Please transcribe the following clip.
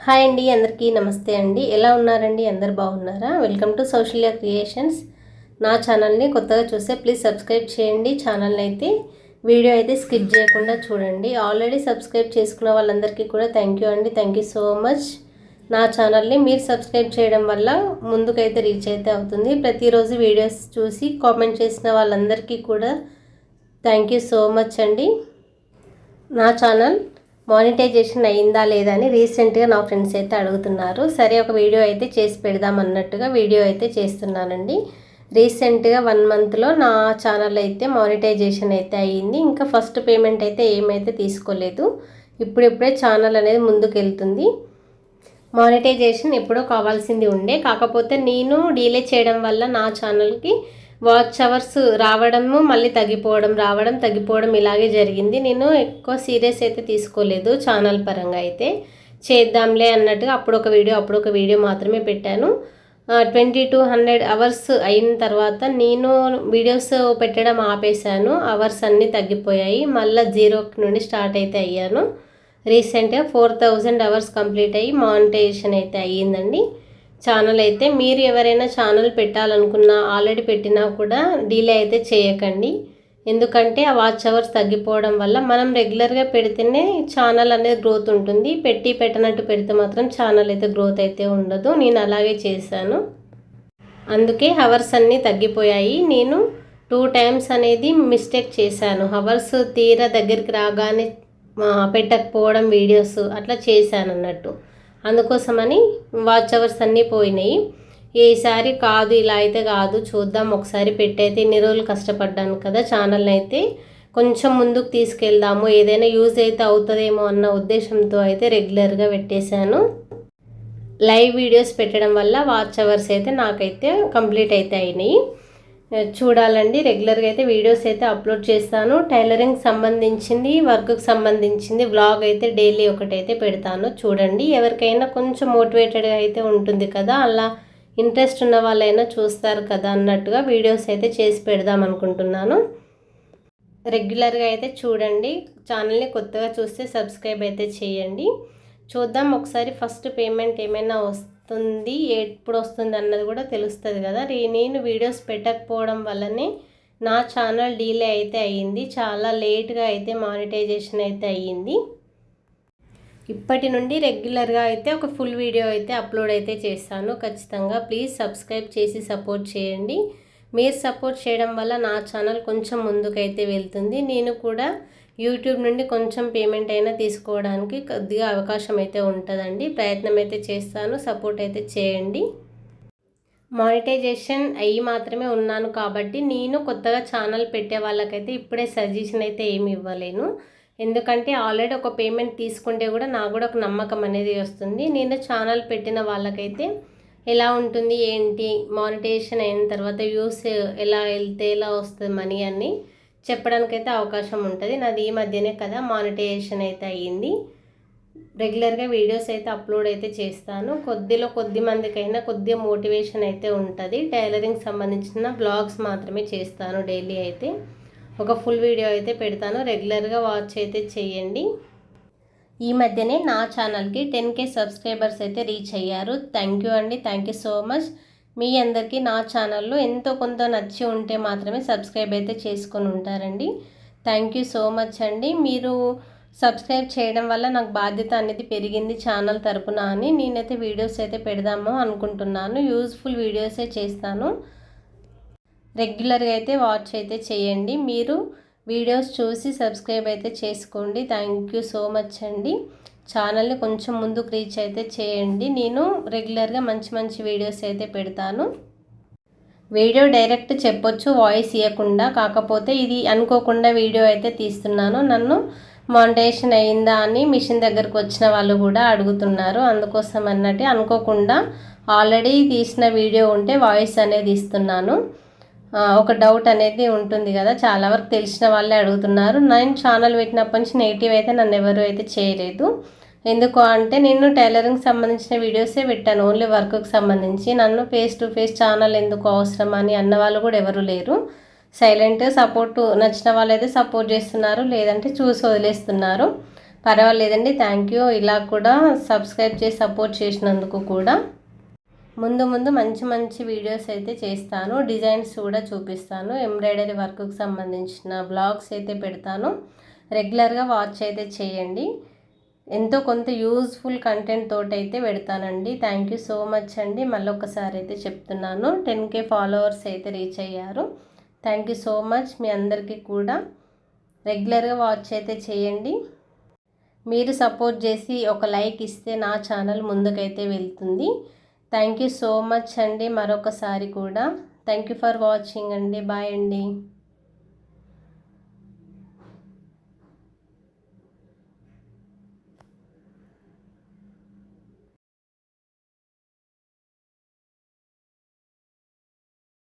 Hi అండి, అందరికీ నమస్తే అండి. ఎలా ఉన్నారండి? అందరు బాగున్నారా? Welcome to Saushalya creations. నా ఛానల్ని కొత్తగా చూస్తే ప్లీజ్ సబ్స్క్రైబ్ చేయండి. ఛానల్ని అయితే వీడియో అయితే స్కిప్ చేయకుండా చూడండి. ఆల్రెడీ సబ్స్క్రైబ్ చేసుకున్న వాళ్ళందరికీ కూడా థ్యాంక్ యూ అండి. Thank you so much. నా ఛానల్ని మీరు సబ్స్క్రైబ్ చేయడం వల్ల ముందుకైతే రీచ్ అయితే అవుతుంది. ప్రతిరోజు వీడియోస్ చూసి కామెంట్ చేసిన వాళ్ళందరికీ కూడా థ్యాంక్ యూ సో మచ్ అండి. నా ఛానల్ మానిటైజేషన్ అయిందా లేదా అని రీసెంట్గా నా ఫ్రెండ్స్ అయితే అడుగుతున్నారు. సరే, ఒక వీడియో అయితే చేసి పెడదాం అన్నట్టుగా వీడియో అయితే చేస్తున్నానండి. రీసెంట్గా 1 మంత్లో నా ఛానల్ అయితే మానిటైజేషన్ అయితే అయ్యింది. ఇంకా ఫస్ట్ పేమెంట్ అయితే ఏమైతే తీసుకోలేదు. ఇప్పుడిప్పుడే ఛానల్ అనేది ముందుకు వెళ్తుంది. మానిటైజేషన్ ఎప్పుడో కావాల్సింది ఉండే, కాకపోతే నేను డీలే చేయడం వల్ల నా ఛానల్కి వాచ్ అవర్స్ రావడము మళ్ళీ తగ్గిపోవడం, రావడం తగ్గిపోవడం ఇలాగే జరిగింది. నేను ఎక్కువ సీరియస్ అయితే తీసుకోలేదు. ఛానల్ పరంగా అయితే చేద్దాంలే అన్నట్టుగా అప్పుడు ఒక వీడియో మాత్రమే పెట్టాను. 2200 అవర్స్ అయిన తర్వాత నేను వీడియోస్ పెట్టడం ఆపేశాను. అవర్స్ అన్నీ తగ్గిపోయాయి. మళ్ళీ 0 నుండి స్టార్ట్ అయితే అయ్యాను. రీసెంట్గా 4000 అవర్స్ కంప్లీట్ అయ్యి మానిటైజేషన్ అయితే అయ్యిందండి. ఛానల్ అయితే మీరు ఎవరైనా ఛానల్ పెట్టాలనుకున్నా, ఆల్రెడీ పెట్టినా కూడా డిలే అయితే చేయకండి. ఎందుకంటే ఆ వాచ్ అవర్స్ తగ్గిపోవడం వల్ల మనం రెగ్యులర్గా పెడితేనే ఛానల్ అనేది గ్రోత్ ఉంటుంది. పెట్టనట్టు పెడితే మాత్రం ఛానల్ అయితే గ్రోత్ అయితే ఉండదు. నేను అలాగే చేశాను. అందుకే అవర్స్ అన్నీ తగ్గిపోయాయి. నేను 2 టైమ్స్ అనేది మిస్టేక్ చేశాను. అవర్స్ తీరా దగ్గరికి రాగానే పెట్టకపోవడం వీడియోస్ అట్లా చేశాను అన్నట్టు. అందుకోసమని వాచ్ అవర్స్ అన్నీ పోయినాయి. ఈసారి కాదు, ఇలా అయితే కాదు, చూద్దాం ఒకసారి పెట్టయితే ఇన్ని రోజులు కష్టపడ్డాను కదా, ఛానల్ని అయితే కొంచెం ముందుకు తీసుకెళ్దాము, ఏదైనా యూజ్ అయితే అవుతుందేమో అన్న ఉద్దేశంతో అయితే రెగ్యులర్గా పెట్టేశాను. లైవ్ వీడియోస్ పెట్టడం వల్ల వాచ్ అవర్స్ అయితే నాకైతే కంప్లీట్ అయితే అయినాయి. చూడాలండి, రెగ్యులర్గా అయితే వీడియోస్ అయితే అప్లోడ్ చేస్తాను. టైలరింగ్ సంబంధించింది, వర్క్కి సంబంధించింది వ్లాగ్ అయితే డైలీ ఒకటైతే పెడతాను. చూడండి, ఎవరికైనా కొంచెం మోటివేటెడ్గా అయితే ఉంటుంది కదా, అలా ఇంట్రెస్ట్ ఉన్న వాళ్ళైనా చూస్తారు కదా అన్నట్టుగా వీడియోస్ అయితే చేసి పెడదాం అనుకుంటున్నాను. రెగ్యులర్గా అయితే చూడండి. ఛానల్ని కొత్తగా చూస్తే సబ్స్క్రైబ్ అయితే చేయండి. చూద్దాం ఒకసారి ఫస్ట్ పేమెంట్ ఏమైనా వస్తుంది, ఎప్పుడు వస్తుంది అన్నది కూడా తెలుస్తుంది కదా. నేను వీడియోస్ పెట్టకపోవడం వల్లనే నా ఛానల్ డీలే అయితే అయ్యింది. చాలా లేట్గా అయితే మానిటైజేషన్ అయితే అయ్యింది. ఇప్పటి నుండి రెగ్యులర్గా అయితే ఒక ఫుల్ వీడియో అయితే అప్లోడ్ అయితే చేస్తాను ఖచ్చితంగా. ప్లీజ్ సబ్స్క్రైబ్ చేసి సపోర్ట్ చేయండి. మీరు సపోర్ట్ చేయడం వల్ల నా ఛానల్ కొంచెం ముందుకైతే వెళ్తుంది. నేను కూడా యూట్యూబ్ నుండి కొంచెం పేమెంట్ అయినా తీసుకోవడానికి కొద్దిగా అవకాశం అయితే ఉంటుందండి. ప్రయత్నం అయితే చేస్తాను, సపోర్ట్ అయితే చేయండి. మానిటైజేషన్ అయ్యి మాత్రమే ఉన్నాను కాబట్టి నేను కొత్తగా ఛానల్ పెట్టే వాళ్ళకైతే ఇప్పుడే సజెషన్ అయితే ఏమి ఇవ్వలేను. ఎందుకంటే ఆల్రెడీ ఒక పేమెంట్ తీసుకుంటే కూడా నాకు కూడా ఒక నమ్మకం అనేది వస్తుంది. నేను ఛానల్ పెట్టిన వాళ్ళకైతే ఎలా ఉంటుంది ఏంటి, మానిటైజేషన్ అయిన తర్వాత వ్యూస్ ఎలా వెళ్తే ఎలా వస్తుంది మనీ అని చెప్పడానికైతే అవకాశం ఉంటుంది. నాది ఈ మధ్యనే కదా మానిటైజేషన్ అయితే అయ్యింది. రెగ్యులర్గా వీడియోస్ అయితే అప్లోడ్ అయితే చేస్తాను. కొద్ది మందికైనా కొద్దిగా మోటివేషన్ అయితే ఉంటుంది. టైలరింగ్ సంబంధించిన బ్లాగ్స్ మాత్రమే చేస్తాను. డైలీ అయితే ఒక ఫుల్ వీడియో అయితే పెడతాను. రెగ్యులర్గా వాచ్ అయితే చేయండి. ఈ మధ్యనే నా ఛానల్కి 10K సబ్స్క్రైబర్స్ అయితే రీచ్ అయ్యారు. థ్యాంక్ యూ అండి, థ్యాంక్ యూ సో మచ్. మీ అందరికీ నా ఛానల్లో ఎంతో కొంత నచ్చి ఉంటే మాత్రమే సబ్స్క్రైబ్ అయితే చేసుకొని ఉంటారండి. థ్యాంక్ యూ సో మచ్ అండి. మీరు సబ్స్క్రైబ్ చేయడం వల్ల నాకు బాధ్యత అనేది పెరిగింది ఛానల్ తరపున అని నేనైతే వీడియోస్ అయితే పెడదాము అనుకుంటున్నాను. యూజ్ఫుల్ వీడియోసే చేస్తాను. రెగ్యులర్గా అయితే వాచ్ అయితే చేయండి. మీరు వీడియోస్ చూసి సబ్స్క్రైబ్ అయితే చేసుకోండి. థ్యాంక్ యూ సో మచ్ అండి. ఛానల్ని కొంచెం ముందుకు రీచ్ అయితే చేయండి. నేను రెగ్యులర్గా మంచి వీడియోస్ అయితే పెడతాను. వీడియో డైరెక్ట్ చెప్పొచ్చు వాయిస్ ఇవ్వకుండా, కాకపోతే ఇది అనుకోకుండా వీడియో అయితే తీస్తున్నాను. నన్ను మానిటైజేషన్ అయిందా అని మిషన్ దగ్గరకు వచ్చిన వాళ్ళు కూడా అడుగుతున్నారు. అందుకోసం అన్నట్టు అనుకోకుండా ఆల్రెడీ తీసిన వీడియో ఉంటే వాయిస్ అనేది ఇస్తున్నాను. ఒక డౌట్ అనేది ఉంటుంది కదా, చాలా వరకు తెలిసిన వాళ్ళే అడుగుతున్నారు. నేను ఛానల్ పెట్టినప్పటి నుంచి నెగిటివ్ అయితే నన్ను ఎవరు అయితే చేయలేదు. ఎందుకు అంటే నేను టైలరింగ్ సంబంధించిన వీడియోసే పెట్టాను, ఓన్లీ వర్క్కి సంబంధించి. నన్ను ఫేస్ టు ఫేస్ ఛానల్ ఎందుకు అవసరం అని అన్న వాళ్ళు కూడా ఎవరు లేరు. సైలెంట్ సపోర్ట్ నచ్చిన వాళ్ళు అయితే సపోర్ట్ చేస్తున్నారు, లేదంటే చూసి వదిలేస్తున్నారు. పర్వాలేదండి, థ్యాంక్ యూ. ఇలా కూడా సబ్స్క్రైబ్ చేసి సపోర్ట్ చేసినందుకు కూడా. ముందు ముందు మంచి మంచి వీడియోస్ అయితే చేస్తాను, డిజైన్స్ కూడా చూపిస్తాను, ఎంబ్రాయిడరీ వర్క్కి సంబంధించిన బ్లాగ్స్ అయితే పెడతాను. రెగ్యులర్గా వాచ్ అయితే చేయండి. ఎంతో కొంత యూజ్ఫుల్ కంటెంట్ తోటి అయితే పెడతానండి. థ్యాంక్ యూ సో మచ్ అండి. మళ్ళీ ఒకసారి అయితే చెప్తున్నాను, 10K ఫాలోవర్స్ అయితే రీచ్ అయ్యారు. Thank you so much. మీ అందరికీ కూడా రెగ్యులర్గా వాచ్ అయితే చేయండి. మీరు సపోర్ట్ చేసి ఒక లైక్ ఇస్తే నా ఛానల్ ముందుకైతే వెళ్తుంది. థ్యాంక్ యూ సో మచ్ అండి. మరొకసారి కూడా థ్యాంక్ యూ ఫర్ వాచింగ్ అండి. బాయ్ అండి.